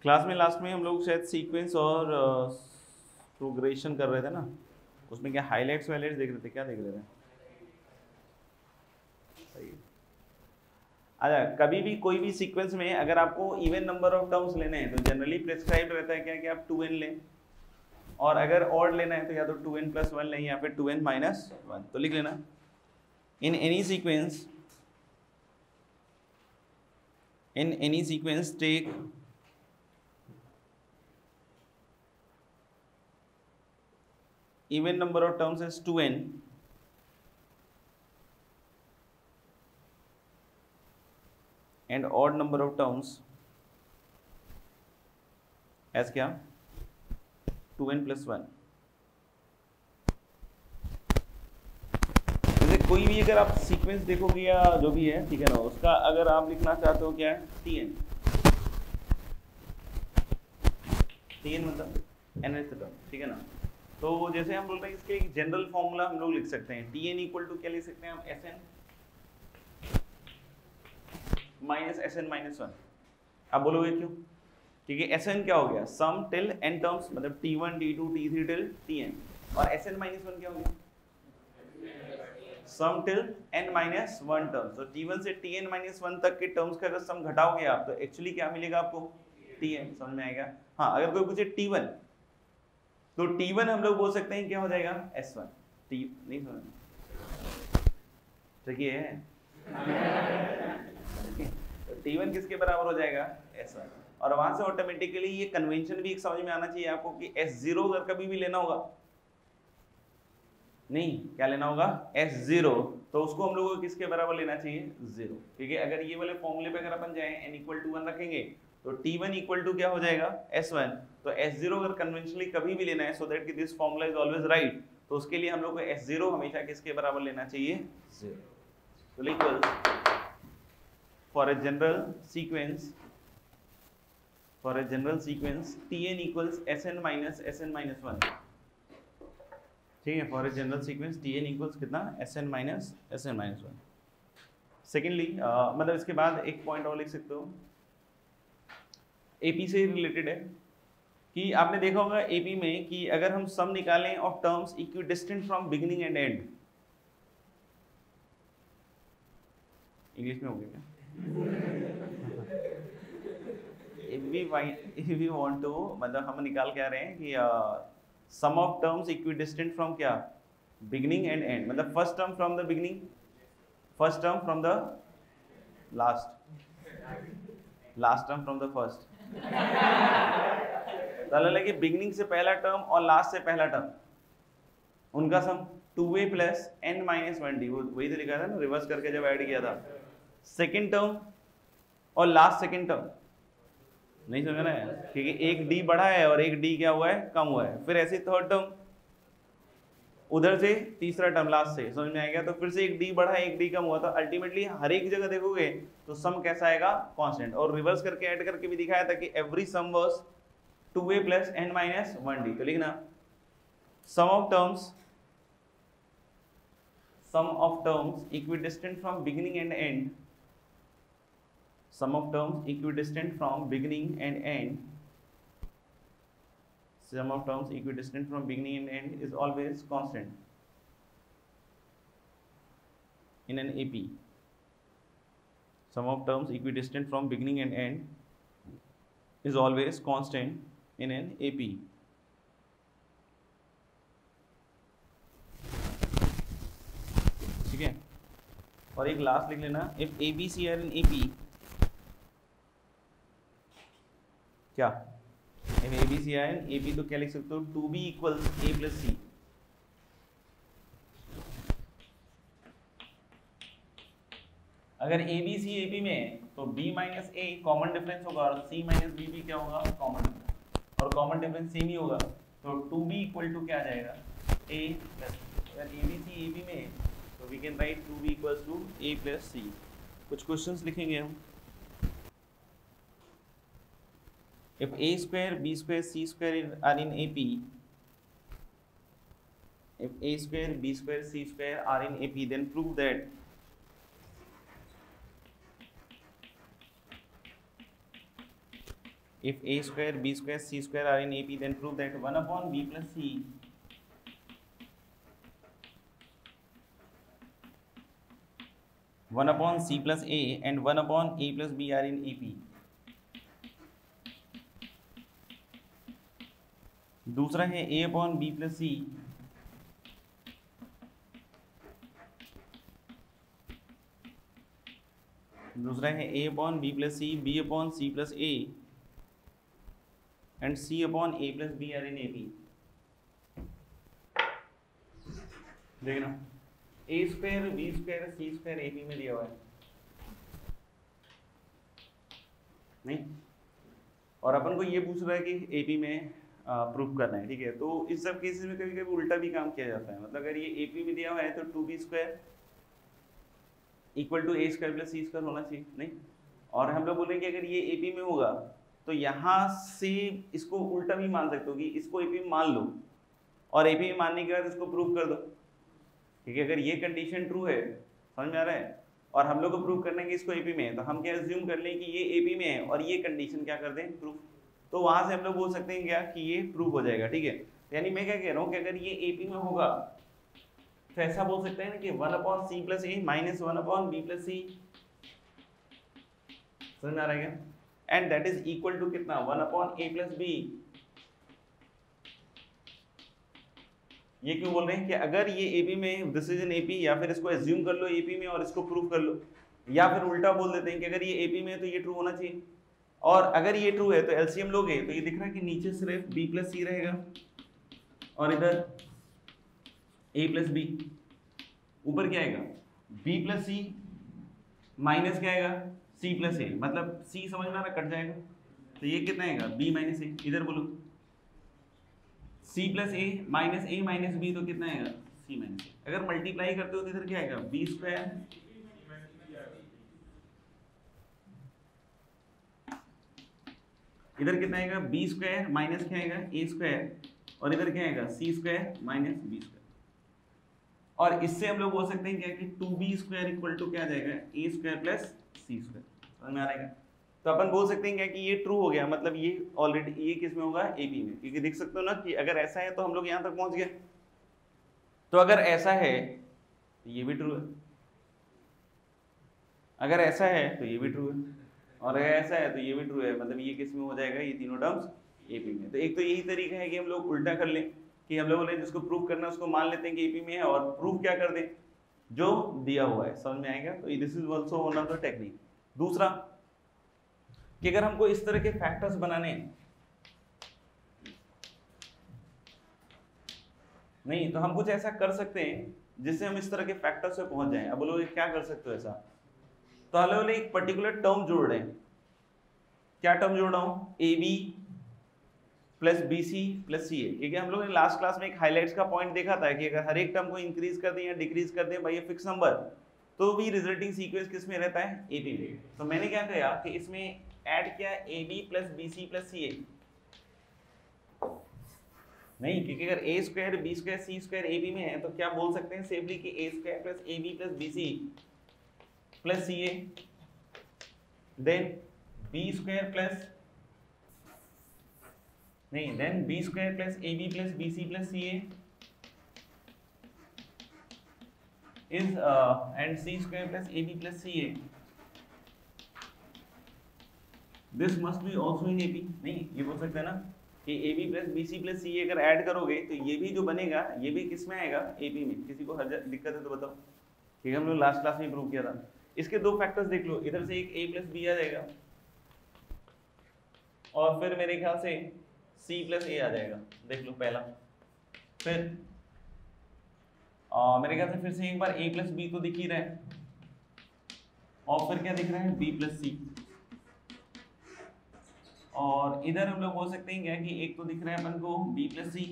Class में last में हम लोग शायद सीक्वेंस और प्रोग्रेशन कर रहे थे ना, उसमें क्या हाईलाइट्स वाइलाइट्स देख रहे थे, क्या देख रहे थे? सही है। अच्छा, कभी भी कोई भी सीक्वेंस में अगर आपको इवन नंबर ऑफ टर्म्स लेने हैं तो जनरली प्रिस्क्राइब रहता है क्या कि आप 2n लें, और अगर ऑड लेना है तो या तो 2n + 1 लें या फिर 2n - 1। तो लिख लेना, in any sequence take even number of terms is 2n and odd number of terms as क्या 2n + 1। जैसे कोई भी अगर आप सीक्वेंस देखोगे या जो भी है, ठीक है ना, उसका अगर आप लिखना चाहते हो क्या है tn, tn मतलब nth टर्म, ठीक है ना। तो जैसे हम बोल रहे हैं इसके एक जनरल फॉर्मूला हम लोग लिख सकते हैं, tn = क्या लिख सकते हैं हम, sn - sn - 1। आप बोलोगे क्यों? क्योंकि sn क्या हो गया, सम टिल n टर्म्स, मतलब t1 t2 t3 till tn, और sn - 1 क्या हो गया, सम टिल n - 1 टर्म्स। तो t1 से tn - 1 तक के टर्म्स का अगर सम घटाओगे आप तो एक्चुअली क्या मिलेगा आपको, tn। समझ में आएगा? हाँ, अगर कोई पूछे t1 तो t1 हम लोग बोल सकते हैं क्या हो जाएगा, s1। t नहीं समझ, ठीक है t1 किसके बराबर हो जाएगा, s1। और वहां से ऑटोमेटिकली ये कन्वेंशन भी एक समझ में आना चाहिए आपको कि s0 अगर कभी भी लेना होगा, नहीं क्या लेना होगा, s0, तो उसको हम लोगों को किसके बराबर लेना चाहिए, 0। क्योंकि अगर ये वाले फॉर्मूले पे अगर अपन जाए n = 1 रखेंगे तो t1 = क्या हो जाएगा, s1। तो s0 अगर कन्वेंशनली कभी भी लेना है सो दैट कि this formula is always right, तो उसके लिए हम लोग को s0 हमेशा किसके बराबर लेना चाहिए, 0। तो equal for a general sequence tn = sn - sn - 1, ठीक है। For a general sequence tn = कितना, sn - sn - 1। सेकेंडली मतलब इसके बाद एक पॉइंट और लिख सकते हो, एपी से रिलेटेड है, कि आपने देखा होगा एपी में कि अगर हम सम निकालें of terms equidistant from beginning and and, English में हो गया क्या, if we want to, मतलब हम निकाल क्या रहे हैं कि सम ऑफ टर्म्स इक्विडिस्टेंट फ्रॉम क्या, बिगिनिंग एंड एंड, मतलब first term from the beginning, first term from the last, last term from the first. लगे बिगिनिंग से पहला टर्म और लास्ट से पहला टर्म, उनका सम 2a + n - 1d, वही तो लिखा था ना, रिवर्स करके जब ऐड किया था। सेकेंड टर्म और लास्ट सेकेंड टर्म, नहीं समझ रहे हैं, क्योंकि एक d बढ़ा है और एक d क्या हुआ है, कम हुआ है। फिर ऐसे थर्ड टर्म, उधर से तीसरा टर्म लास्ट से, समझ में आएगा, तो फिर से एक d बढ़ा है एक d कम हुआ, तो अल्टीमेटली हर एक जगह देखोगे तो सम कैसा आएगा, कांस्टेंट। और रिवर्स करके ऐड करके भी दिखाया था कि every sum was 2a + n - 1d। तो लिखना sum of terms equidistant from beginning and end, sum of terms equidistant from beginning and end, sum of terms equidistant from beginning and end is always constant in an AP। sum of terms equidistant from beginning and end is always constant in an AP। ठीक है। और एक last लिख लेना, if ABC are in AP, क्या if ABC are in AP तो क्या लिख सकते हो, 2B = A + C। अगर ABC AP में है तो B - A कॉमन डिफरेंस होगा और C - B भी क्या होगा, कॉमन डिफरेंस, और कॉमन डिफरेंस सेम ही होगा, तो 2B = क्या आ जाएगा, A + C। अगर ABC AP में है तो we can write 2B = A + C। कुछ क्वेश्चंस लिखेंगे हम, if a² b² c² are in AP, if a² b² c² are in AP, then prove that if a square, b square, c square are in AP, then prove that 1 upon b plus c one upon c plus a and 1 upon a plus b are in AP. दूसरा है a upon b plus c दूसरा है a upon b plus c, b upon c plus a and c upon a plus b are in AP. देखना a square b square c square AP में दिया हुआ है नहीं, और अपन को ये पूछ रहा है कि AP में प्रूफ करना है, ठीक है। तो इस सब केसेस में कभी कभी उल्टा भी काम किया जाता है, मतलब अगर ये AP में दिया हुआ है तो 2b square equal to a square plus c square होना चाहिए नहीं, और हम लोग बोलेंगे अगर ये AP में होगा तो यहाँ से इसको उल्टा भी मान सकते हो कि इसको AP में मान लो और AP में मानने के बाद इसको प्रूव कर दो, ठीक है। अगर ये कंडीशन ट्रू है, समझ में आ रहा है, और हम लोग को प्रूव करना है कि इसको AP में है, तो हम क्या एज्यूम कर लें कि ये AP में है और ये कंडीशन क्या कर दें प्रूफ, तो वहां से हम लोग बोल सकते हैं क्या कि ये प्रूव हो जाएगा, ठीक है। यानी मैं क्या कह रहा हूँ कि अगर ये AP में होगा तो ऐसा बोल सकते हैं ना कि 1 upon c plus a minus 1 upon b plus c, समझ में आ रहा है क्या, and that is equal to कितना 1 अपॉन a प्लस b। ये क्यों बोल रहे हैं कि अगर ये AP में, दिस इज इन AP, या फिर इसको एज्यूम कर लो AP में और इसको प्रूव कर लो, या फिर उल्टा बोल देते हैं कि अगर ये AP में है तो ये ट्रू होना चाहिए, और अगर ये ट्रू है तो LCM लोगे तो ये दिख रहा है कि नीचे सिर्फ b प्लस c रहेगा और इधर a प्लस b, ऊपर क्या आएगा b प्लस c माइनस क्या आएगा c प्लस a, मतलब c समझ में आ रहा, कट जाएगा तो ये कितना आएगा b माइनस a, इधर बोलो c plus a minus b तो कितना आएगा c माइनस a, अगर मल्टीप्लाई करते हो तो इधर क्या आएगा b स्क्वायर इधर कितना आएगा b स्क्वायर माइनस क्या आएगा a स्क्वायर और इधर क्या आएगा c square minus b square, और इससे हम लोग बोल सकते हैं क्या कि 2b स्क्वायर इक्वल टू क्या आ जाएगा a square plus c square, समझ में आ रहा है। तो अपन बोल सकते हैं क्या कि ये ट्रू हो गया, मतलब ये ऑलरेडी ये किस में होगा AP में, क्योंकि देख सकते हो ना कि अगर ऐसा है तो हम लोग यहाँ तक पहुंच गए, तो अगर ऐसा है तो ये भी ट्रू है, अगर ऐसा है तो ये भी ट्रू है, और अगर ऐसा है तो ये भी ट्रू है, मतलब ये किस में हो जाएगा, ये तीनों टर्म्स AP में। तो एक तो यही तरीका है कि हम लोग उल्टा कर लें कि हम लोग बोले जिसको प्रूव करना है उसको मान लेते हैं कि AP में है और प्रूफ क्या कर दें जो दिया हुआ है, समझ में आएगा। तो this is also one of the technique. दूसरा कि अगर हमको इस तरह के फैक्टर्स बनाने नहीं तो हम कुछ ऐसा कर सकते हैं जिससे हम इस तरह के फैक्टर्स पे पहुंच जाएं। अब बोलो क्या कर सकते हो ऐसा, तो हम लोग एक पर्टिकुलर टर्म जोड़ रहे हैं, क्या टर्म जोड़ रहा हूं AB plus BC plus CA, क्योंकि हम लोग ने लास्ट क्लास में एक हाइलाइट्स का पॉइंट देखा था कि अगर हर एक टर्म को इंक्रीज कर दें या डिक्रीज कर दें बाय ए फिक्स नंबर तो भी रिजल्टिंग सीक्वेंस किस में रहता है AP में। तो मैंने क्या किया कि इसमें ऐड किया AB plus BC plus CA, नहीं क्योंकि अगर a square b square c square AB में है तो क्या बोल सकते हैं सेफली कि a square plus AB plus BC plus CA then b square plus नहीं then b square plus AB plus BC plus CA is and c square plus AB plus CA, this must be also in AP। नहीं ये बोल सकते हैं ना कि AB plus BC plus CA अगर add करोगे तो ये भी जो बनेगा ये भी किस में आएगा AP में। किसी को हर दिक्कत है तो बताओ, ठीक है, हम लोग लास्ट क्लास में प्रूव किया था। इसके दो फैक्टर्स देख लो, इधर से एक A प्लस B आ जाएगा और फिर मेरे ख्याल से C प्लस A आ जाएगा, देख लो पहला, फिर मेरे ख्याल से फिर से एक बार A प्लस B तो दिख ही रहा है और फिर क्या दिख रहा है B प्लस C, और इधर हम लोग बोल सकते हैं क्या कि एक तो दिख रहा है अपन को B प्लस C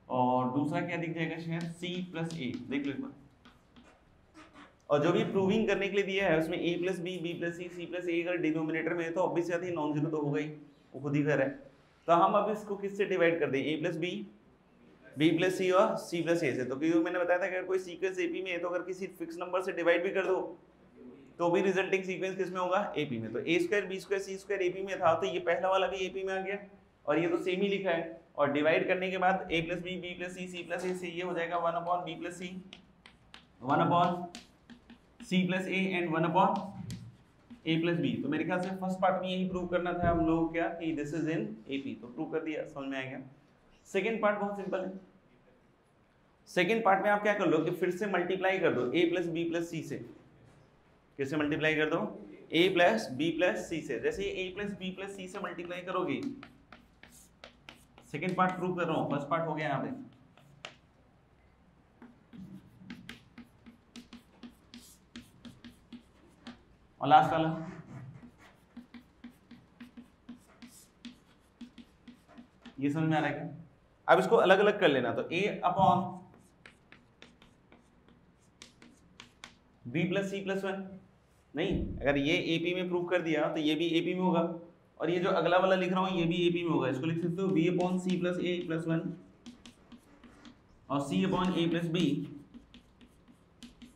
और दूसरा क्या दिख जाएगा शायद C प्लस A, देख लो एक बार। और जो भी प्रूविंग करने के लिए दिया है उसमें A plus B, B plus C, C plus A अगर डिनोमिनेटर में है तो ऑब्वियस बात है नॉन जीरो तो होगा ही, वो खुद ही कर रहा है। तो हम अब इसको किससे डिवाइड कर दें A plus B, B plus C और C प्लस A से। तो क्योंकि मैंने बताया था कि अगर कोई सीक्वेंस AP में है तो अगर किसी फिक्स नंबर से डिवाइड भी कर दो तो भी रिजल्टिंग सीक्वेंस किस में होगा, एपी में। तो ए स्क्वायर बी स्क्वायर सी स्क्वायर एपी में था, तो ये पहला वाला भी एपी में आ गया, और ये तो सेम ही लिखा है। और डिवाइड करने के बाद a plus b b plus C plus a से ये हो जाएगा 1 upon b plus c 1 upon c plus a and 1 upon a plus b. तो मेरे ख्याल से फर्स्ट पार्ट में यही प्रूव करना था हम लोगों को, क्या कि दिस इज इन एपी, तो प्रूव कर दिया, समझ में आ गया। सेकेंड पार्ट बहुत सिंपल है। सेकेंड पार्ट में आप क्या कर लो कि फिर से मल्टीप्लाई कर दो a प्लस बी प्लस सी से। किससे मल्टीप्लाई कर दो, a प्लस बी प्लस सी से। जैसे a प्लस बी प्लस सी से मल्टीप्लाई करोगे, सेकेंड पार्ट प्रूव कर रहा हूं, फर्स्ट पार्ट हो गया यहाँ पे। और लास्ट वाला ये समझ में आ रहा है क्या? अब इसको अलग अलग कर लेना, तो a upon b plus C plus 1, नहीं, अगर ये AP में प्रूव कर दिया तो ये भी AP में होगा, और ये जो अगला वाला लिख रहा हूँ ये भी AP में होगा। इसको लिख सकते हो b अपॉन सी प्लस ए प्लस 1 और c upon a plus B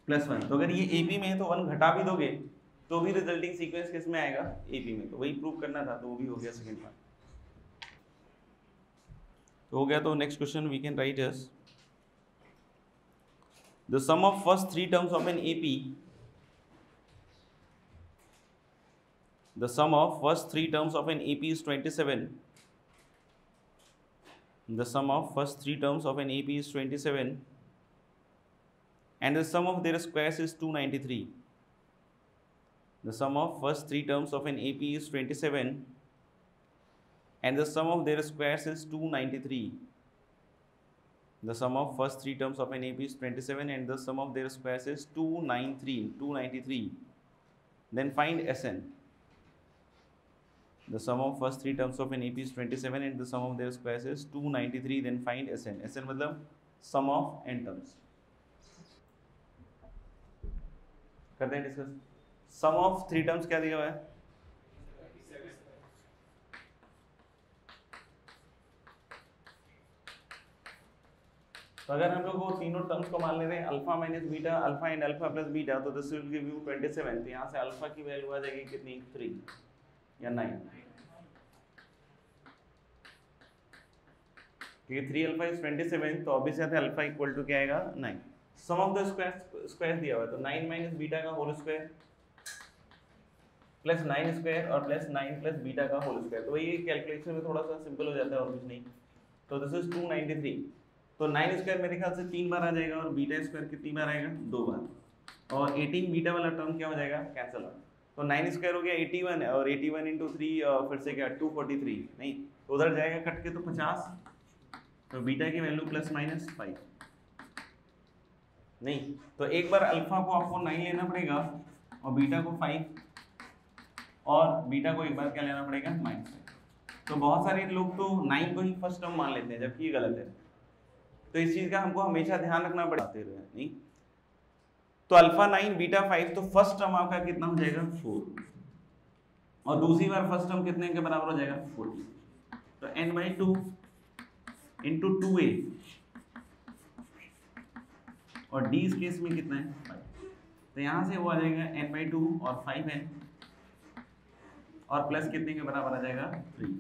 plus 1। तो अगर ये AP में है तो 1 घटा भी दोगे तो भी रिजल्टिंग सीक्वेंस किस में आएगा, AP में। तो वही प्रूव करना था, तो वो भी हो गया सेकेंड पार्ट। तो हो गया, तो next question we can write as the sum of first three terms of an AP, the sum of first three terms of an AP is 27. The sum of first three terms of an AP is 27 and the sum of their squares is 293. The sum of first three terms of an AP is 27 and the sum of their squares is 293. The sum of first three terms of an AP is 27 and the sum of their squares is 293. Then find Sn. The sum of first three terms of an AP is 27 and the sum of their squares is 293. Then find Sn. Sn मतलब sum of n terms. करते हैं discuss. Sum of three terms क्या दिया हुआ है, तो अगर हम लोग वो तीनों टर्म्स को मान ले रहे हैं alpha minus beta, alpha and alpha plus beta, तो दिस विल गिव यू 27। तो यहाँ से अल्फा की वैल्यू आ जाएगी कितनी, 3 या 9, क्योंकि 3 अल्फा इज 27, तो ऑब्वियस है अल्फा इक्वल टू क्या आएगा, 9। सम ऑफ द स्क्वायर दिया हुआ है, तो 9 माइनस बीटा का होल स्क्वायर प्लस 9 स्क्वायर और प्लस 9 प्लस बीटा का होल स्क्वायर। तो वही कैलकुलेशन में थोड़ा सा सिंपल हो जाता है और कुछ नहीं। तो दिस इज 293। तो 9 स्क्वायर मेरे ख्याल से 3 बार आ जाएगा और बीटा स्क्वायर कितनी बार आएगा, 2 बार, और 18 बीटा वाला टर्म क्या हो जाएगा, कैंसिल आउट। तो 9 स्क्वायर हो गया 81 और 81 इंटू 3 फिर से क्या 243, नहीं तो उधर जाएगा कट के तो 50, तो बीटा की वैल्यू प्लस माइनस 5, नहीं तो एक बार अल्फा को आपको 9 लेना पड़ेगा और बीटा को 5 और बीटा को एक बार क्या लेना पड़ेगा, -5। तो बहुत सारे लोग तो 9 को ही फर्स्ट टर्म मान लेते हैं, जबकि ये गलत है। तो इस चीज का हमको हमेशा ध्यान रखना पड़ता है, नहीं तो अल्फा 9 बीटा 5, तो फर्स्ट टर्म आपका कितना हो जाएगा, 4, और दूसरी बार फर्स्ट टर्म कितने के बराबर हो जाएगा, 40। तो n/2 इंटू 2a, और d इस केस में कितना है, 5। तो यहाँ से वो आ जाएगा n/2 और 5n और प्लस कितने के बराबर आ जाएगा, 3।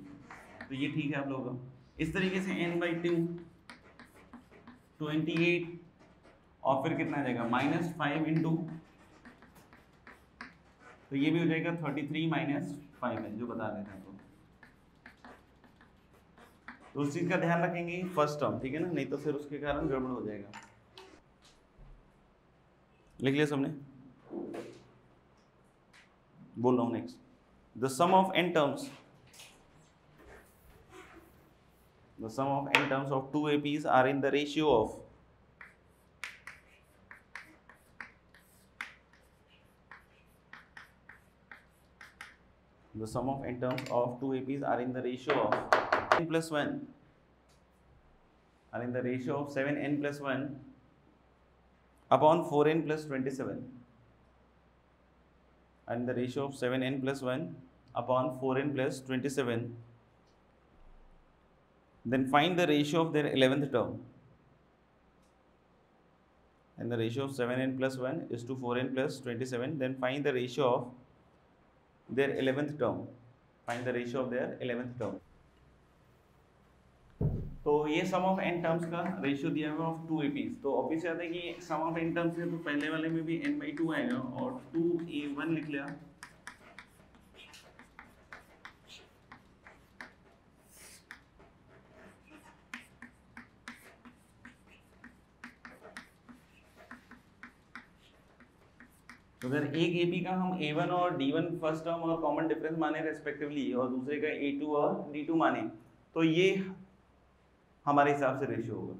तो ये ठीक है आप लोगों को। इस तरीके से n/2 28 और फिर कितना आ जाएगा, -5 इंटू, तो ये भी हो जाएगा 33 - 5n, जो बता रहे थे आपको। तो उस चीज का ध्यान रखेंगे फर्स्ट टर्म, ठीक है ना, नहीं तो फिर उसके कारण गड़बड़ हो जाएगा। लिख लिया सबने, बोल रहा हूँ next. The sum of n terms, the sum of n terms of two APs are in the ratio of the sum of n terms of two APs are in the ratio of n plus 1 are in the ratio of 7n plus 1 upon 4n plus 27 are in the ratio of 7n plus 1 upon 4n plus 27. Then find the ratio of their 11th term. and the ratio of 7n plus 1 is to 4n plus 27. Then find the ratio of their 11th term. Find the ratio of their 11th term. तो ये सम of n terms का ratio दिया हुआ of 2 APs. तो obvious आता है कि सम of n terms है तो पहले वाले में भी n/2 आएगा और 2a1 लिख लिया. तो अगर एक AP का हम A1 और D1 फर्स्ट टर्म और कॉमन डिफरेंस माने रेस्पेक्टिवली और दूसरे का A2 और D2 माने तो ये हमारे हिसाब से रेशियो होगा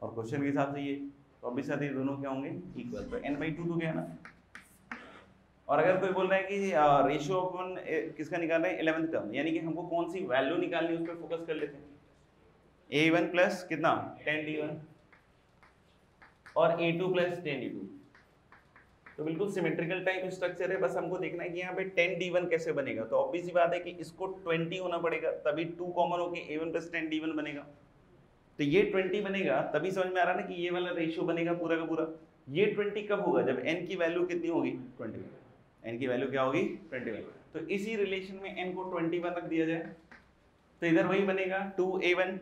और क्वेश्चन के हिसाब से ये तो अभी साथ ये दोनों क्या होंगे इक्वल. तो n/2 तो क्या है ना. और अगर कोई बोल रहा है कि रेशियो अपन किसका निकाल रहे हैं 11th टर्म यानी कि हमको कौन सी वैल्यू निकालनी है उस पर फोकस कर लेते हैं. A1 प्लस कितना 10D1 और A2 प्लस 10D2. तो बिल्कुल सिमेट्रिकल टाइप स्ट्रक्चर है. बस हमको देखना है कि यहाँ पे 10D1 कैसे बनेगा. तो ऑब्वियस सी बात है कि इसको 20 होना पड़ेगा तभी 2 कॉमन होके A1 प्लस 10D1 बनेगा. तो ये 20 बनेगा तभी समझ में आ रहा है ना कि ये वाला रेशियो बनेगा पूरा का पूरा. ये 20 कब होगा जब n की वैल्यू कितनी होगी 21. n की वैल्यू क्या होगी 21. तो इसी रिलेशन में n को 21 रख दिया जाए तो इधर वही बनेगा 2A1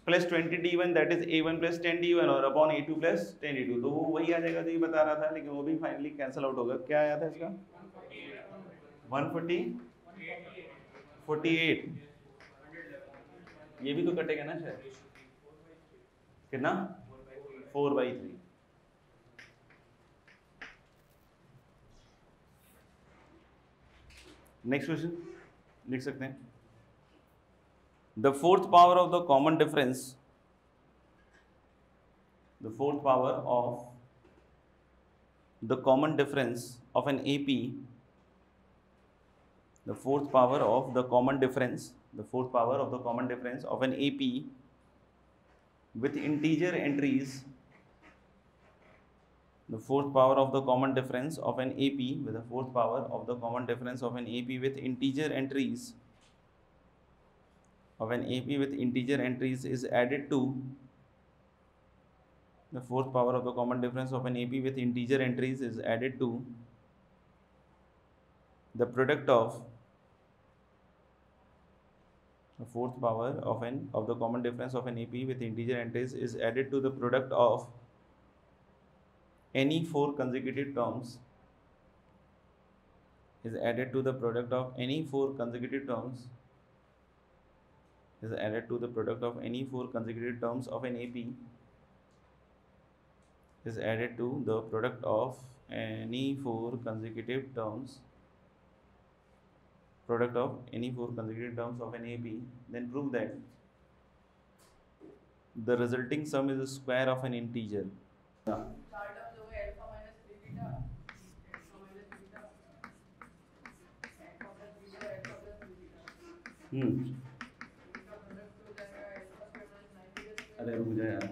plus 20D1 that is A1 plus 10D1 और अपॉन A2 प्लस 10D2. तो वो वही आ जाएगा जो ये बता रहा था लेकिन वो भी फाइनली कैंसिल आउट होगा. क्या आया था इसका 148. ये भी तो कटेगा ना शायद. कितना 4/3. नेक्स्ट क्वेश्चन लिख सकते हैं. The fourth power of the common difference, the fourth power of the common difference of an AP, the fourth power of the common difference, the fourth power of the common difference of an AP with integer entries, the fourth power of the common difference of an AP with the fourth power of the common difference of an AP with integer entries of an AP with integer entries is added to the fourth power of the common difference of an AP with integer entries is added to the product of the fourth power of the common difference of an AP with integer entries is added to the product of any 4 consecutive terms is added to the product of any 4 consecutive terms is added to the product of any 4 consecutive terms of an AP is added to the product of any 4 consecutive terms of an AP. Then prove that the resulting sum is the square of an integer. अरे रुक जाए यार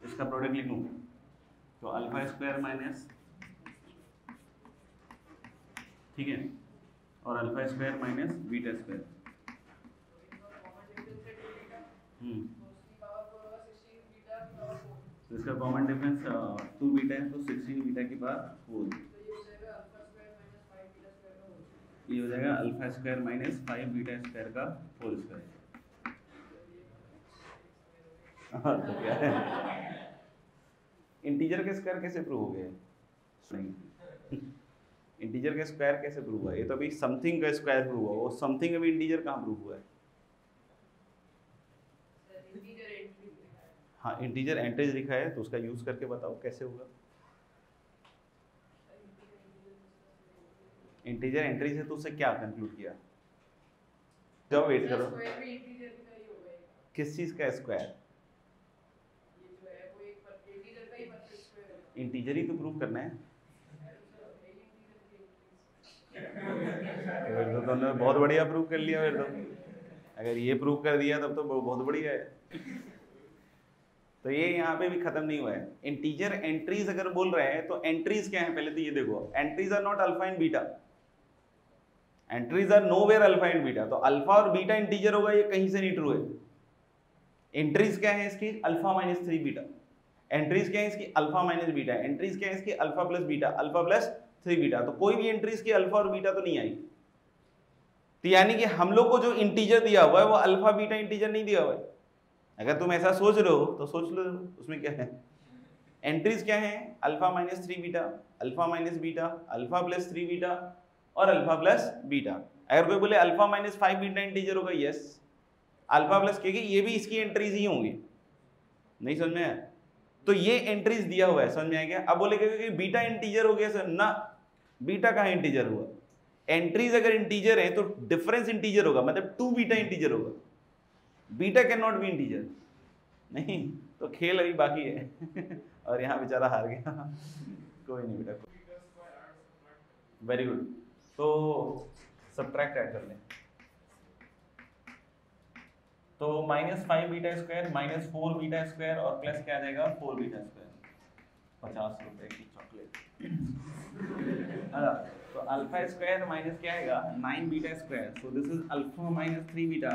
इसका product लिख लूँ तो alpha square minus ठीक है और alpha square minus beta square. तो इसका कॉमन डिफरेंस 2 बीटा है तो 16 बीटा की पावर 4. ये हो जाएगा alpha square minus 5 beta square का होल स्क्वायर. तो क्या है इंटीजर के स्क्वायर कैसे प्रूव हो गए. इंटीजर का स्क्वायर कैसे प्रूव हुआ. ये तो अभी समथिंग का स्क्वायर प्रूव हुआ. वो समथिंग अभी इंटीजर कहाँ प्रूव हुआ है. हाँ इंटीजर एंट्रीज लिखा है तो उसका यूज करके बताओ कैसे होगा. इंटीजर एंट्रीज है तो उससे क्या कंक्लूड किया. जब वेट करो किस चीज का स्क्वायर. इंटीजर ही तो प्रूव करना है. फिर तो तुमने बहुत बढ़िया प्रूव कर लिया. फिर तो अगर ये प्रूव कर दिया तब तो बहुत बढ़िया है. तो ये यहाँ पे भी खत्म नहीं हुआ है. इंटीजर एंट्रीज अगर बोल रहे हैं तो एंट्रीज क्या है पहले तो ये देखो. Entries are not alpha and beta. Entries are nowhere alpha and beta. तो अल्फा और बीटा इंटीजर होगा ये कहीं से नहीं ट्रू है. एंट्रीज क्या है इसकी अल्फा माइनस 3 बीटा. एंट्रीज क्या है इसकी, अल्फा माइनस बीटा, एंट्रीज क्या है इसकी, alpha plus beta, alpha plus 3 beta. तो कोई भी एंट्रीज की अल्फा और बीटा तो नहीं आई, तो यानी कि हम लोग को जो इंटीजर दिया हुआ है वो अल्फा बीटा इंटीजर नहीं दिया हुआ है। अगर तुम ऐसा सोच रहे हो तो सोच लो उसमें क्या है, एंट्रीज क्या है, alpha minus 3 beta, alpha minus beta, alpha plus 3 beta और अल्फा प्लस बीटा। अगर कोई बोले अल्फा माइनस 5 बीटा इंटीजर होगा, यस, अल्फा प्लस, क्योंकि ये भी इसकी एंट्रीज ही होंगी। नहीं समझ में आया? तो ये एंट्रीज दिया हुआ है, समझ में आ गया? अब बोलेगा कि बीटा इंटीजर हो गया सर, ना, बीटा कहाँ इंटीजर हुआ? एंट्रीज अगर इंटीजर है तो डिफरेंस इंटीजर होगा, मतलब 2 बीटा इंटीजर होगा, beta can not be integer. नहीं, तो खेल अभी बाकी है और यहाँ बेचारा हार गया कोई नहीं बेटा, वेरी गुड। तो सब्ट्रैक्ट ऐड कर लें, तो -5 बीटा स्क्वायर -4 बीटा स्क्वायर और प्लस क्या आ जाएगा 4 बीटा स्क्वायर, 50 रुपए की चॉकलेट। तो अल्फा स्क्वायर माइनस क्या आएगा 9 beta square, so this is alpha minus 3 beta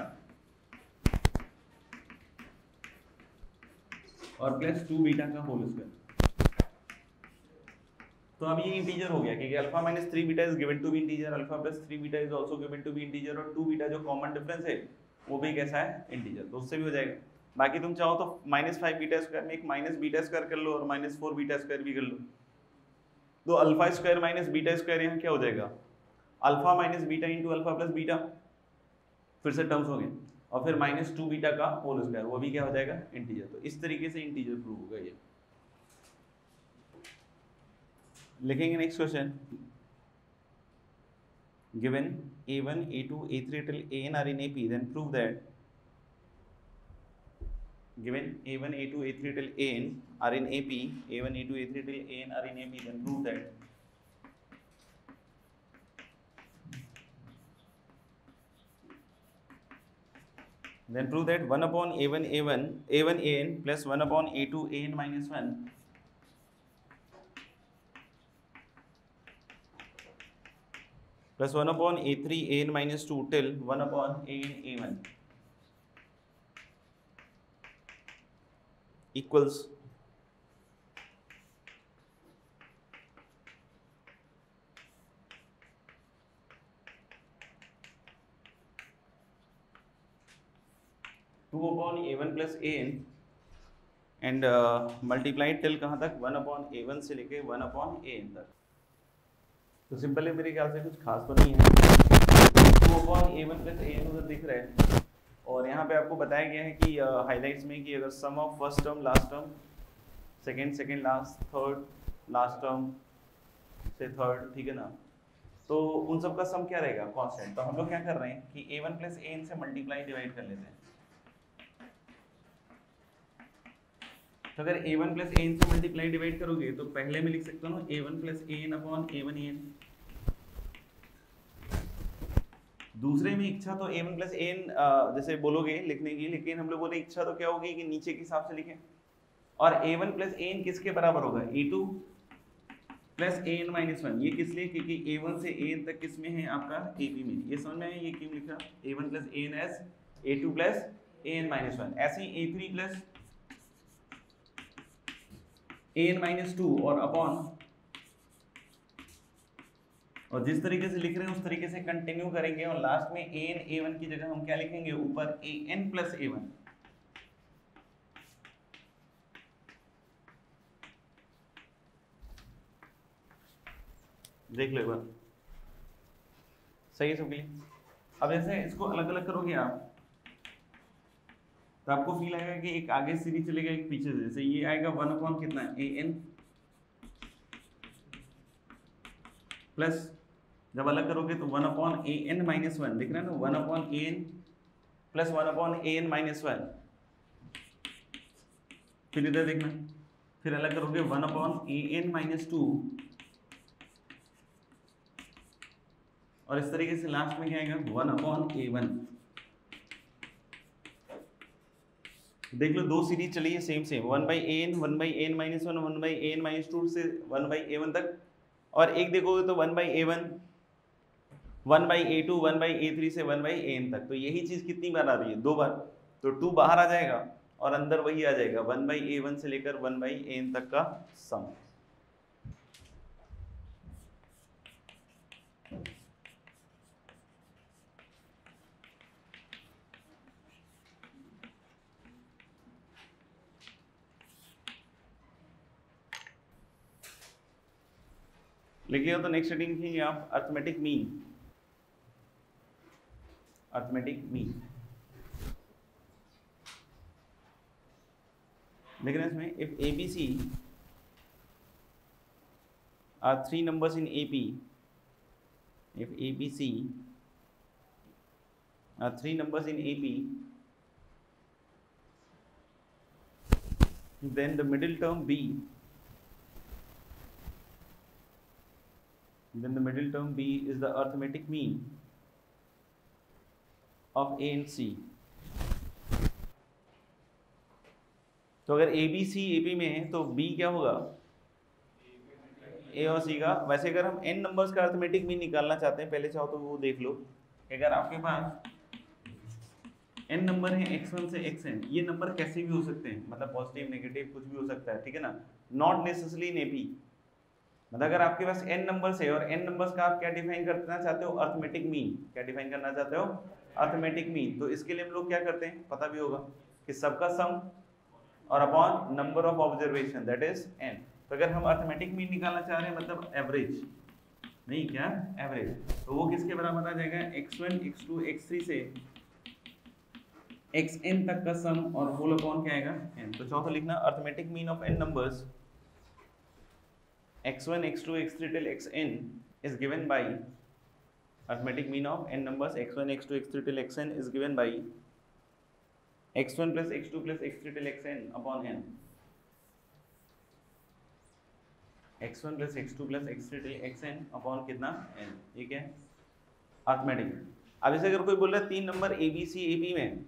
और प्लस 2 बीटा का होल स्क्वायर। तो अब ये इंटीजर हो गया क्योंकि alpha minus 3 beta is given to be integer, alpha plus 3 beta is also given to be integer और 2 बीटा जो कॉमन डिफरेंस है वो भी कैसा है इंटीजर, तो उससे भी हो जाएगा। बाकी तुम चाहो तो -5 बीटा स्क्वायर में एक माइनस बीटा स्क्वायर कर लो और -4 बीटा स्क्वायर भी कर लो, तो alpha square minus beta square यहाँ क्या हो जाएगा alpha minus beta into alpha plus beta, फिर से टर्म्स हो गए, और फिर -2 बीटा का होल स्क्वायर, वो भी क्या हो जाएगा इंटीजर। तो इस तरीके से इंटीजर प्रूव होगा ये। लिखेंगे next question, given a1 a2 a3 till an are in AP, then prove that given a1 a2 a3 till an are in AP, a1 a2 a3 till an are in AP, then prove that then prove that 1 upon a1 an plus 1 upon a2 an minus 1 plus 1 upon a3 an minus 2 till 1 upon an a1 equals two upon a1 plus an and multiplied till कहाँ तक 1 upon a1 से लेके 1 upon an तक। तो simple है, मेरे ख्याल से कुछ खास तो नहीं है। 2 अपॉन a1 प्लस an उधर दिख रहा है और यहाँ पे आपको बताया गया है कि हाईलाइट्स में कि अगर sum of first term last term second last third last term से थर्ड, ठीक है ना, तो उन सब का सम क्या रहेगा कांस्टेंट। तो हम लोग क्या कर रहे हैं कि a1 प्लस an से मल्टीप्लाई डिवाइड कर लेते हैं। तो अगर a1 प्लस an से मल्टीप्लाई डिवाइड करोगे तो पहले में लिख सकता हूँ a1 plus an upon a1 an, दूसरे में इच्छा तो a1 प्लस an जैसे बोलोगे लिखने की, लेकिन हम लोग बोले इच्छा तो क्या होगी कि नीचे के हिसाब से लिखें, और a1 प्लस an किसके बराबर होगा a2 प्लस an माइनस 1। ये किस लिए, क्योंकि a1 से an तक किस में है आपका AP में। ये समझ में आया ये क्यों लिखा a1 plus an S a2 plus an minus 1। ऐसे ही a3 प्लस an माइनस 2 और अपॉन, और जिस तरीके से लिख रहे हैं उस तरीके से कंटिन्यू करेंगे और लास्ट में an a1 की जगह हम क्या लिखेंगे ऊपर an प्लस a1। देख लो एक बार, सही है सबके लिए। अब जैसे इसको अलग अलग करोगे आप तो आपको फील आएगा कि एक आगे सीरीज चलेगा एक पीछे से। जैसे ये आएगा 1 अपॉन कितना an प्लस, जब अलग करोगे तो 1 अपॉन an माइनस 1, दिख रहा है ना 1 upon an plus 1 upon an minus 1। फिर इधर देखना, फिर अलग करोगे 1 अपॉन an माइनस 2 और इस तरीके से लास्ट में क्या आएगा 1 अपॉन a1। देख लो दो सीरीज चली है same 1 by an 1 by an minus 1 1 by an minus 2 से 1 बाई a1 तक, और एक देखोगे तो 1 by a1 1 by a2 1 by a3 से 1 बाई an तक। तो यही चीज कितनी बार आ रही है 2 बार, तो 2 बाहर आ जाएगा और अंदर वही आ जाएगा 1/a1 से लेकर 1/an तक का सम। लिखिए तो नेक्स्ट हेडिंग लिखेंगे आप अर्थमेटिक मीन। अर्थमेटिक मीन लेकिन इसमें if ABC are 3 numbers in AP, if ABC are 3 numbers in AP, then the middle term B, is the arithmetic mean of A and C. तो अगर ABC AP में है तो B क्या होगा, A और C का। वैसे अगर हम n नंबर्स का अर्थमेटिक मीन निकालना चाहते हैं, पहले चाहो तो वो देख लो। अगर आपके पास n नंबर है x1 से xn, ये नंबर कैसे भी हो सकते हैं, मतलब पॉजिटिव नेगेटिव कुछ भी हो सकता है, ठीक है ना, नॉट नेसेसरली इन AP। मतलब अगर आपके पास n नंबर्स है और n नंबर्स का आप क्या डिफाइन करना चाहते हो, अर्थमेटिक मीन। क्या डिफाइन करना चाहते हो, अर्थमेटिक मीन। तो इसके लिए हम लोग क्या करते हैं, पता भी होगा कि सबका सम और upon number of observation that is n। तो अगर हम अर्थमेटिक मीन निकालना चाह रहे हैं मतलब एवरेज, नहीं क्या एवरेज, तो वो किसके बराबर आ जाएगा, x1 x2 x3 से xn तक का सम और होल अपॉन क्या आएगा n। तो चौथा लिखना arithmetic mean of n numbers x1 x2 x3 till xn is given by, arithmetic mean of n numbers x1 x2 x3 till xn is given by x1 plus x2 plus x3 till xn upon n। x1 plus x2 plus x3 till xn upon कितना n, ठीक है arithmetic. अब जैसे अगर कोई बोल रहा है 3 नंबर ABC AP में,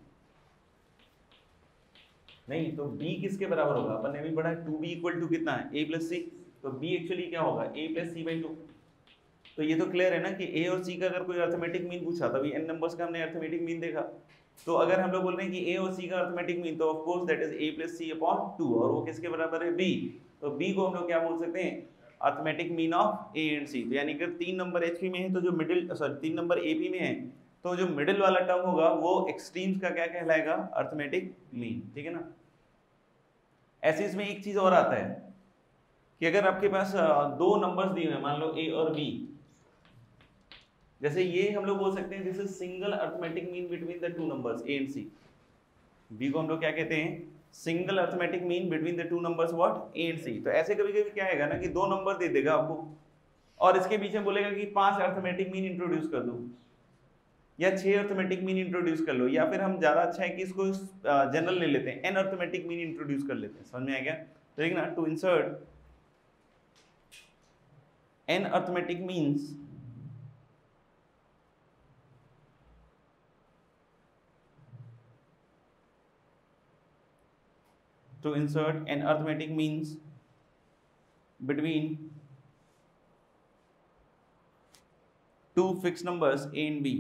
नहीं तो B किसके बराबर होगा, अपन ने भी पढ़ा 2B इक्वल टू कितना है A plus C, तो B एक्चुअली क्या होगा A plus C/2। तो ये तो क्लियर है ना कि A और C का अगर कोई अर्थमेटिक मीन पूछा, तभी n नंबर्स का हमने अर्थमेटिक मीन देखा। तो अगर हम लोग बोल रहे हैं कि A और C का अर्थमेटिक मीन, तो of course that is A plus C upon 2, और वो किसके बराबर है B। तो B को हम लोग क्या बोल सकते हैं, arithmetic mean of A and C। तो यानी कि 3 नंबर HP में है तो जो मिडिल, सॉरी 3 नंबर AP में है तो जो मिडिल वाला टर्म होगा वो एक्सट्रीम्स का क्या कहलाएगा, अर्थमेटिक मीन, ठीक है ना। ऐसे इसमें एक चीज और आता है कि अगर आपके पास दो नंबर्स दिए हैं, मान लो A और B, जैसे ये हम लोग बोल सकते हैं this is single arithmetic mean between the two numbers A and C। B को हम लोग क्या कहते हैं, single arithmetic mean between the two numbers what A and C। तो ऐसे कभी कभी क्या आएगा ना कि दो नंबर दे देगा आपको और इसके बीच में बोलेगा कि 5 अर्थमेटिक मीन इंट्रोड्यूस कर दो या 6 अर्थमेटिक मीन इंट्रोड्यूस कर लो, या फिर हम ज्यादा अच्छा है कि इसको जनरल ले लेते हैं, n अर्थमेटिक मीन इंट्रोड्यूस कर लेते हैं। समझ में आ गया, तो देखना to insert n arithmetic means to insert an arithmetic means between two fixed numbers A and B।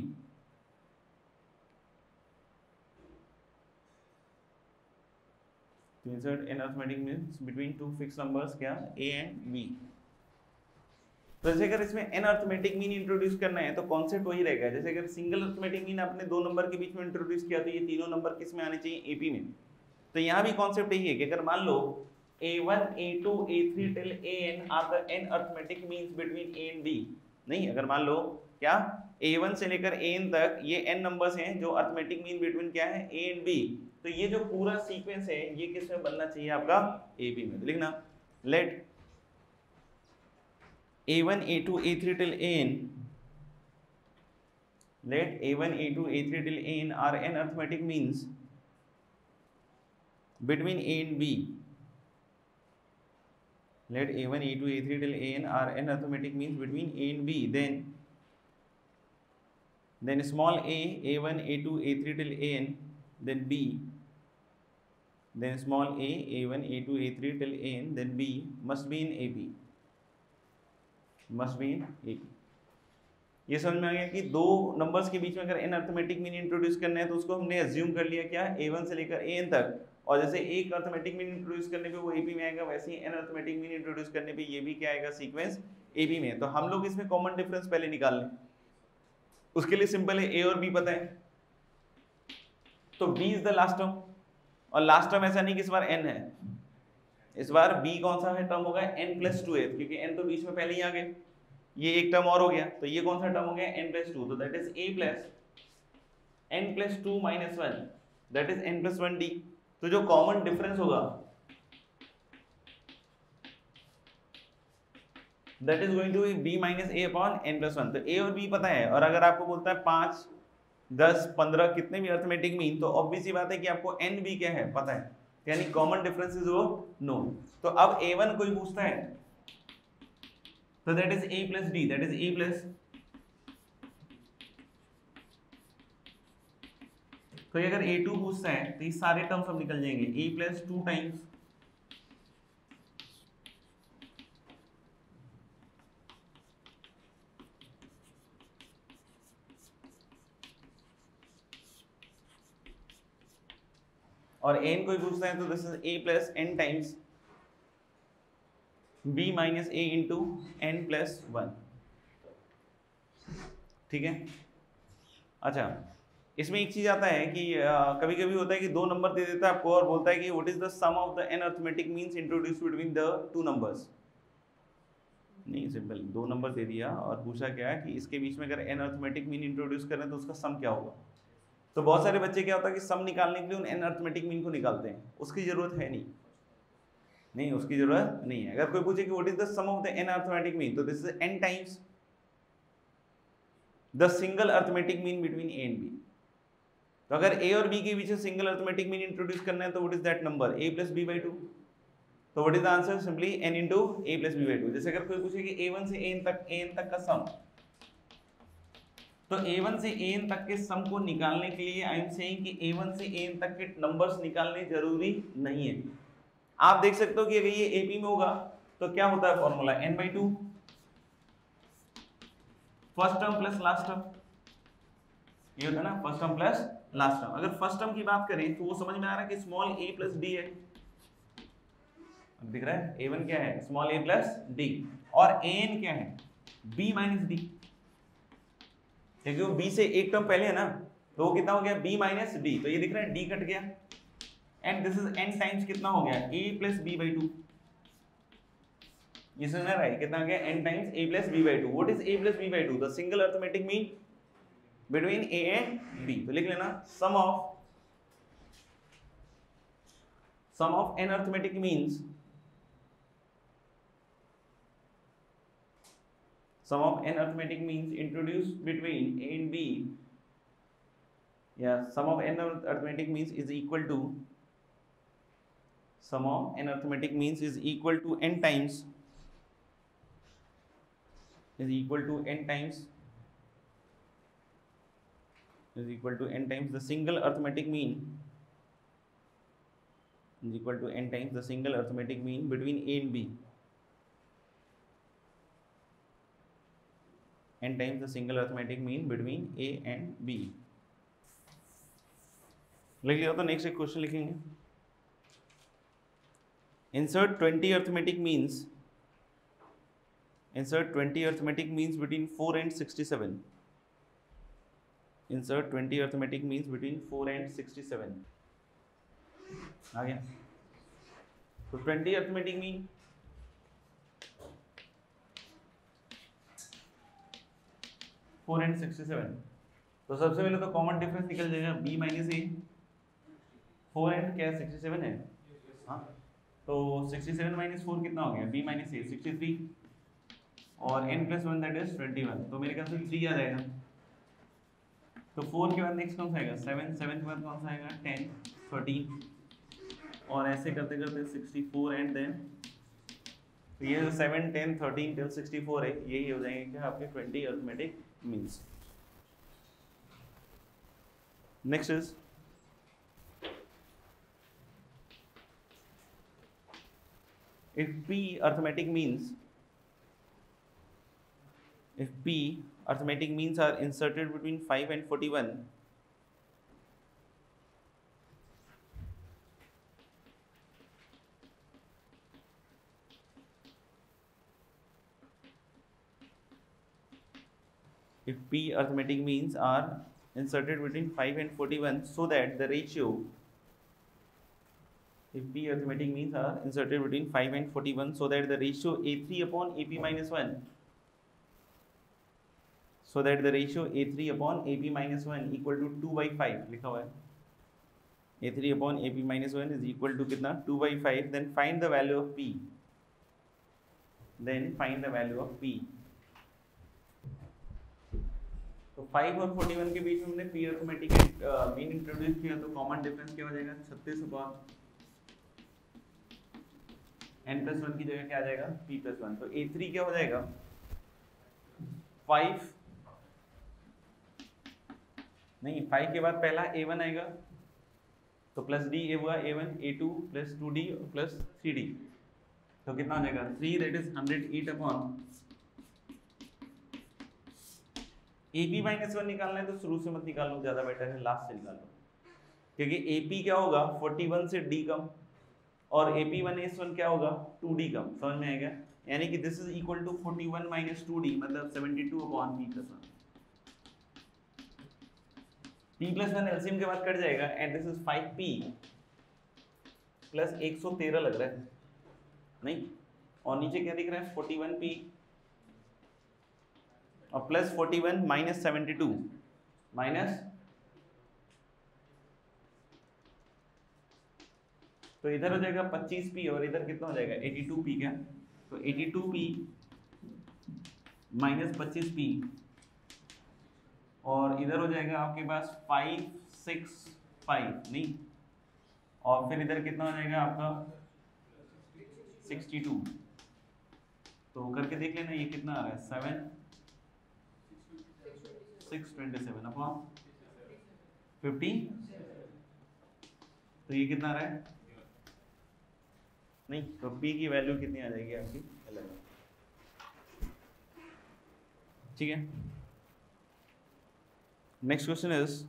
To insert an arithmetic means between two fixed numbers क्या A and B। तो जैसे अगर इसमें n अर्थमेटिक मीन इंट्रोड्यूस करना है तो concept वही रहेगा। जैसे अगर सिंगल अर्थमेटिक मीन आपने दो नंबर के बीच में इंट्रोड्यूस किया तो ये तीनों नंबर किस में आने चाहिए, AP में। तो यहाँ भी कॉन्सेप्ट यही है कि अगर मान लो A1 A2 A3 till AN are the n arithmetic means between A and B, नहीं अगर मान लो क्या A1 से लेकर AN तक ये n नंबर्स हैं जो अर्थमेटिक मीन बिटवीन क्या है A and B, तो ये जो पूरा सीक्वेंस है ये किस में बनना चाहिए आपका AB में। तो लिखना late A1 A2 A3 till AN, let A1 A2 A3 till AN are n arithmetic means between A and B, let A1 A2 A3 till AN are n arithmetic means between A and B, then small a A1 A2 A3 till AN, then B, then small a A1 A2 A3 till AN, then B must be in AP, must be in AP। ये समझ में आ गया कि दो numbers के बीच में अगर n arithmetic mean introduce करना है तो उसको हमने अज्यूम कर लिया क्या A1 से लेकर AN तक, और जैसे एक अर्थमेटिक मीन इंट्रोड्यूस करने पे वो एपी में आएगा, वैसे ही एन अर्थमेटिक मीन इंट्रोड्यूस करने पे ये भी क्या आएगा, सीक्वेंस एपी में। तो हम लोग इसमें कॉमन डिफरेंस पहले निकाल लें। उसके लिए सिंपल है, ए और बी पता है, तो B is the last term, और लास्ट टर्म ऐसा नहीं कि इस बार एन है, इस बार बी कौन सा है टर्म होगा, एन प्लस टू है, क्योंकि एन तो बीच में पहले ही आ गए, ये एक टर्म और हो गया, तो ये कौन सा टर्म हो गया, एन प्लस टू, तो that is A plus N plus two minus one, that is N plus one D. तो जो कॉमन डिफरेंस होगा that is going to be B minus A upon N plus one. तो A और B पता है, और अगर आपको बोलता है 5, 10, 15 कितने भी अर्थमेटिक मीन, तो ऑब्वियस सी बात है कि आपको एन बी क्या है पता है, यानी कॉमन डिफरेंस इज वो नो। तो अब a1 कोई पूछता है तो that is a plus D, that is a plus, तो अगर a2 पूछता है तो ये सारे टर्म्स हम निकल जाएंगे, a प्लस 2 टाइम्स और n कोई पूछता है तो this is a plus n times b minus a into n plus 1, ठीक है। अच्छा, इसमें एक चीज आता है कि कभी कभी होता है कि दो नंबर दे देता है आपको और बोलता है कि what is the sum of the n arithmetic means introduce between the two numbers. नहीं, सिंपल दो नंबर दे दिया और पूछा क्या है कि इसके बीच में अगर n अर्थमेटिक मीन इंट्रोड्यूस करें तो उसका सम क्या होगा। तो बहुत सारे बच्चे क्या होता है कि सम निकालने के लिए उन n अर्थमेटिक मीन को निकालते हैं, उसकी जरूरत है नहीं, उसकी जरूरत नहीं है। अगर कोई पूछे कि what is the sum of the n arithmetic mean, तो this is n times the single arithmetic mean between a and b। तो अगर a और b के बीच सिंगल अर्थमेटिक मीन इंट्रोड्यूस करना है तो what is that number, a plus b by 2। तो what is the answer, simply n into a plus b by 2। जैसे अगर कोई पूछे कि a1 से an तक का सम, तो a1 से an तक के सम को निकालने के लिए आई एम सेइंग कि a1 से an तक के नंबर्स निकालने जरूरी नहीं है। आप देख सकते हो कि अगर ये AP में होगा तो क्या होता है formula, n by 2 first term plus last term, ये होता है ना first term plus last term. अगर फर्स्ट टर्म की बात करें तो वो समझ में आ रहा है कि स्मॉल a प्लस डी है, दिख रहा है a1 क्या है, स्मॉल a प्लस डी, और an क्या है, b माइनस डी, क्योंकि वो b से एक टर्म पहले है ना, तो वो कितना हो गया, b माइनस डी, तो ये दिख रहा है d कट गया, and this is n times कितना हो गया, a प्लस b बाई 2। ये सुन रहा है कितना हो गया, n times a plus b by 2। What is a plus b by 2, the single arithmetic mean between a and b। तो लिख लेना sum of n arithmetic means, sum of n arithmetic means introduced between a and b, yeah, sum of n arithmetic means is equal to, sum of n arithmetic means is equal to n times, is equal to n times, is equal to n times the single arithmetic mean, is equal to n times the single arithmetic mean between a and b, n times the single arithmetic mean between a and b। लिख लिया तो next एक question लिखेंगे, insert 20 arithmetic means, insert 20 arithmetic means between 4 and 67, insert 20 arithmetic means between 4 and 67 आ गया। तो 20 arithmetic mean, four and 67, तो सबसे पहले तो कॉमन डिफरेंस निकल जाएगा b माइनस ए, 4 एंड क्या 67 है, हाँ, तो 67 माइनस 4 कितना हो गया, b माइनस ए 63, और n प्लस 1 दैट इज 21, तो मेरे ख्याल से 3 आ जाएगा। तो 4 के बाद नेक्स्ट कौन सा आएगा, 7, 7 के बाद कौन सा आएगा, 10, 13, और ऐसे करते करते 64 एंड देन, तो ये जो 7, 10, 13 टिल 64 है, यही हो जाएंगे क्या आपके 20 arithmetic means। Next is if p arithmetic means, if p arithmetic means are inserted between 5 and 41, if P arithmetic means are inserted between 5 and 41 so that the ratio, if P arithmetic means are inserted between 5 and 41 so that the ratio A3 upon AP minus 1, so that the ratio A3 upon AP minus 1 equal to 2 by 5 लिखा हुआ है, A3 upon AP minus 1 is equal to कितना 2 by 5, then find the value of P, then find the value of P. तो 5 और 41 के बीच में हमने P arithmetic mean introduce किया, तो कॉमन डिफरेंस क्या हो जाएगा 36 upon n plus 1 की जगह क्या आ जाएगा P plus 1, तो A3 क्या हो जाएगा 5 नहीं 5 के बाद पहला A1 आएगा तो प्लस D ए हुआ A1, A2 plus 2D plus 3D, तो कितना हो जाएगा 3, that is 108 upon AP minus 1 निकालना है तो शुरू से मत निकाल लो, ज्यादा बेटर है लास्ट से निकाल लो, क्योंकि AP क्या होगा 41 से D कम और AP1S1 क्या होगा 2D कम, समझ में आएगा, यानी कि this is equal to 41 minus 2D मतलब 72 upon P plus 1, P plus 1 LCM के बाद कट जाएगा and this is 5P plus 113 लग रहा है नहीं, और नीचे क्या दिख रहा है 41P और प्लस 41 माइनस 72 माइनस, तो इधर हो जाएगा 25P और इधर कितना हो जाएगा 82P क्या, तो 82P माइनस 25P और इधर हो जाएगा आपके पास 565 नहीं, और फिर इधर कितना हो जाएगा आपका 62, तो करके देख लेना ये कितना आ रहा है 627 अपॉन 50, तो ये कितना आ रहा है नहीं, तो P की वैल्यू कितनी आ जाएगी आपकी अलग, ठीक है। Next question is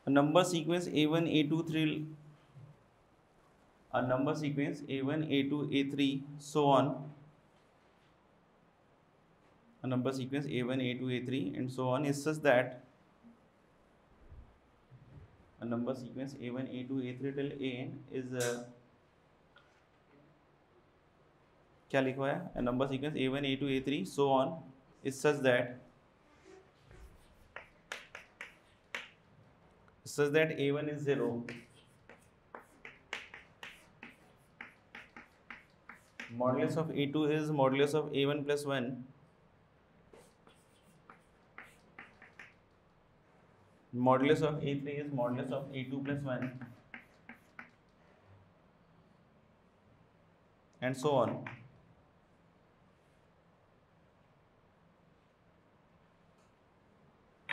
a number sequence A1 A2 3, a number sequence A1 A2 A3 so on, a number sequence A1 A2 A3 and so on is such that a number sequence A1 A2 A3 till an is क्या लिखा हुआ है, a number sequence A1 A2 A3 so on is such that A1 is 0, modulus of A2 is modulus of A1 plus 1, modulus of A3 is modulus of A2 plus 1 and so on.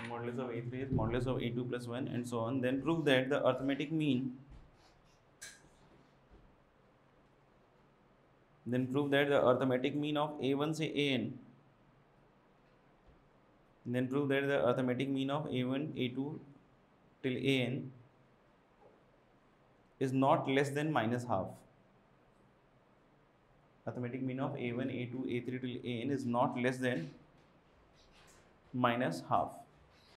Modulus of A3 is modulus of A2 plus 1 and so on. Then prove that the arithmetic mean, then prove that the arithmetic mean of A1 से AN, then prove that the arithmetic mean of A1 A2 till AN is not less than minus half. Arithmetic mean of A1 A2 A3 till AN is not less than minus half.